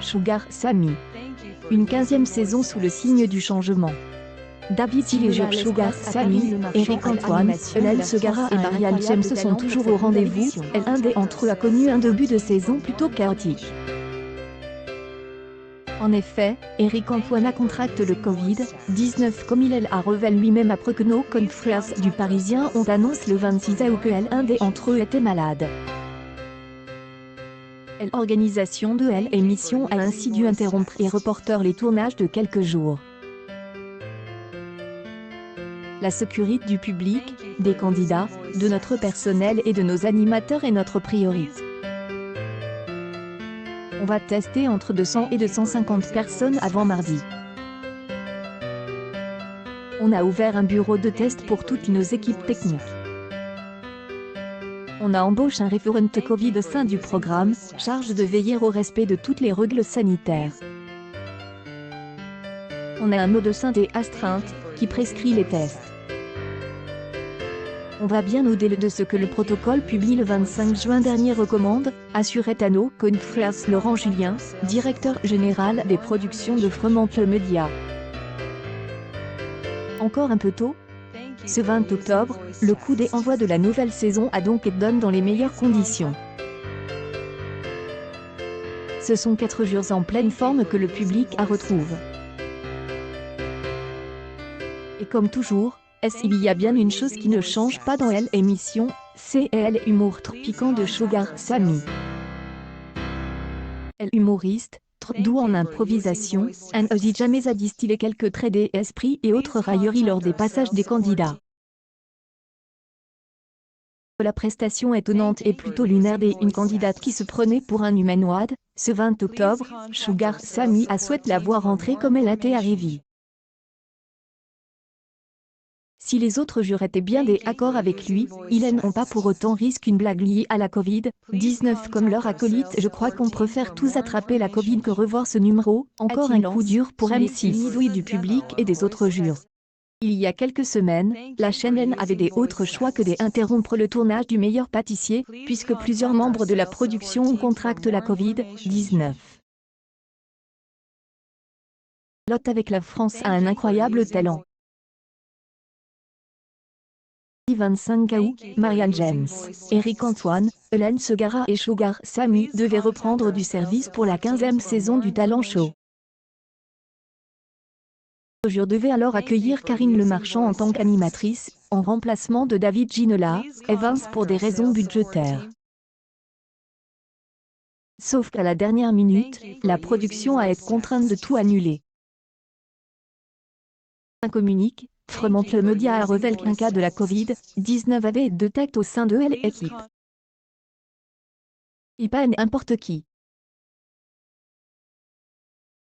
Sugar Sammy. Une 15e saison sous le signe du changement. David Gilliger, Sugar Sammy, Eric Antoine, Hélène Segara et Marianne James sont toujours au rendez-vous. L'un d'entre eux a connu un début de saison plutôt chaotique. En effet, Eric Antoine contracte le Covid-19 comme il a révélé lui-même après que nos confrères du Parisien ont annoncé le 26 août que l'un d'entre eux était malade. L'organisation de l'émission a ainsi dû interrompre et reporter les tournages de quelques jours. La sécurité du public, des candidats, de notre personnel et de nos animateurs est notre priorité. On va tester entre 200 et 250 personnes avant mardi. On a ouvert un bureau de test pour toutes nos équipes techniques. On a embauché un référent Covid au sein du programme, charge de veiller au respect de toutes les règles sanitaires. On a un médecin des astreintes, qui prescrit les tests. On va bien au-delà de ce que le protocole publié le 25 juin dernier recommande, assurait à nos confrères Laurent Julien, directeur général des productions de Fremantle Media. Encore un peu tôt. Ce 20 octobre, le coup d'envoi de la nouvelle saison a donc été donné dans les meilleures conditions. Ce sont 4 jours en pleine forme que le public retrouve. Et comme toujours, il y a bien une chose qui ne change pas dans l'émission, c'est l'humour trop piquant de Sugar Sammy. Humoriste, trop doux en improvisation, n'hésite jamais à distiller quelques traits d'esprit et autres railleries lors des passages des candidats. La prestation étonnante et plutôt lunaire d'une candidate qui se prenait pour un humanoïde, ce 20 octobre, Sugar Sammy a souhaité la voir rentrer comme elle était arrivée. Si les autres jurés étaient bien d'accord avec lui, ils n'ont pas pour autant risqué une blague liée à la Covid-19 comme leur acolyte. Je crois qu'on préfère tous attraper la Covid que revoir ce numéro, encore un coup dur pour M6 du public et des autres jurés. Il y a quelques semaines, la chaîne N avait des autres choix que d'interrompre le tournage du meilleur pâtissier, puisque plusieurs membres de la production ont contracté la Covid-19. L'hôte avec la France a un incroyable talent. 25 août, Marianne James, Eric Antoine, Hélène Segara et Sugar Sammy devaient reprendre du service pour la 15e saison du Talent Show. Je devais alors accueillir Karine Le Marchand en tant qu'animatrice, en remplacement de David Ginola, Evans pour des raisons budgétaires. Sauf qu'à la dernière minute, la production a été contrainte de tout annuler. Un communique, Fremantle Media a révélé qu'un cas de la Covid-19 avait été détecté au sein de l'équipe. Et pas n'importe qui.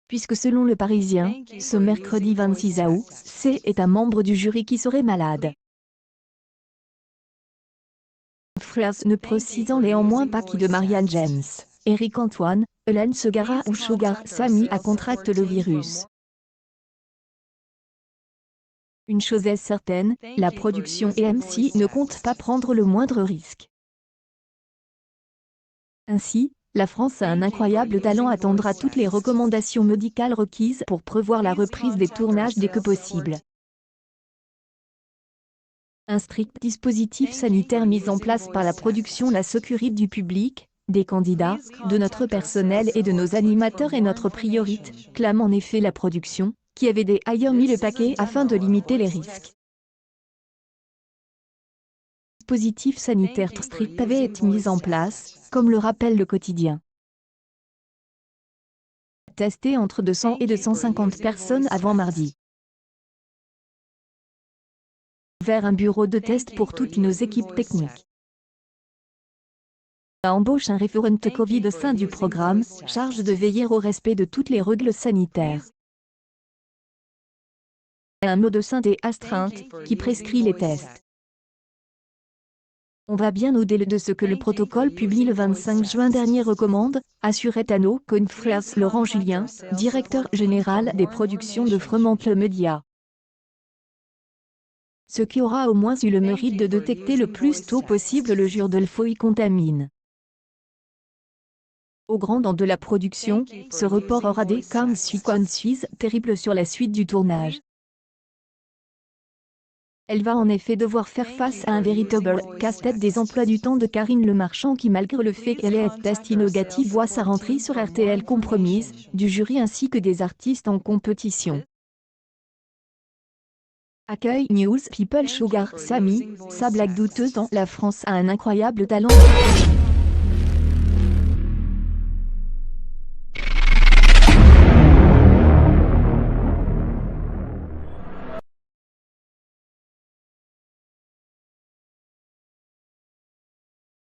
Puisque selon le Parisien, ce mercredi 26 août, c'est un membre du jury qui serait malade. Frères ne précisant néanmoins pas qui de Marianne James, Eric Antoine, Hélène Segara ou Sugar Sammy a contracté le virus. Une chose est certaine, la production et M6 ne comptent pas prendre le moindre risque. Ainsi, la France a un incroyable talent, attendra toutes les recommandations médicales requises pour prévoir la reprise des tournages dès que possible. Un strict dispositif sanitaire mis en place par la production, la sécurité du public, des candidats, de notre personnel et de nos animateurs est notre priorité, clame en effet la production, qui avait ailleurs mis le paquet afin de limiter les risques. Un dispositif sanitaire très strict avait été mis en place, comme le rappelle le quotidien. Testé entre 200 et 250 personnes avant mardi. Ouvert un bureau de test pour toutes nos équipes techniques. On a embauché un référent Covid au sein du programme, charge de veiller au respect de toutes les règles sanitaires. Un médecin des astreintes, qui prescrit les tests. On va bien au-delà de ce que le protocole publié le 25 juin dernier recommande, assurait à nos confrères Laurent Julien, directeur général des productions de Fremantle Media. Ce qui aura au moins eu le mérite de détecter le plus tôt possible le jur de l'foi contamine. Au grand dent de la production, ce report aura des conséquences terribles sur la suite du tournage. Elle va en effet devoir faire face à un véritable casse-tête des emplois du temps de Karine Le Marchand qui, malgré le fait qu'elle ait testé voit sa rentrée sur RTL compromise, du jury ainsi que des artistes en compétition. Accueil News People Sugar Sammy, sa blague douteuse dans La France a un incroyable talent.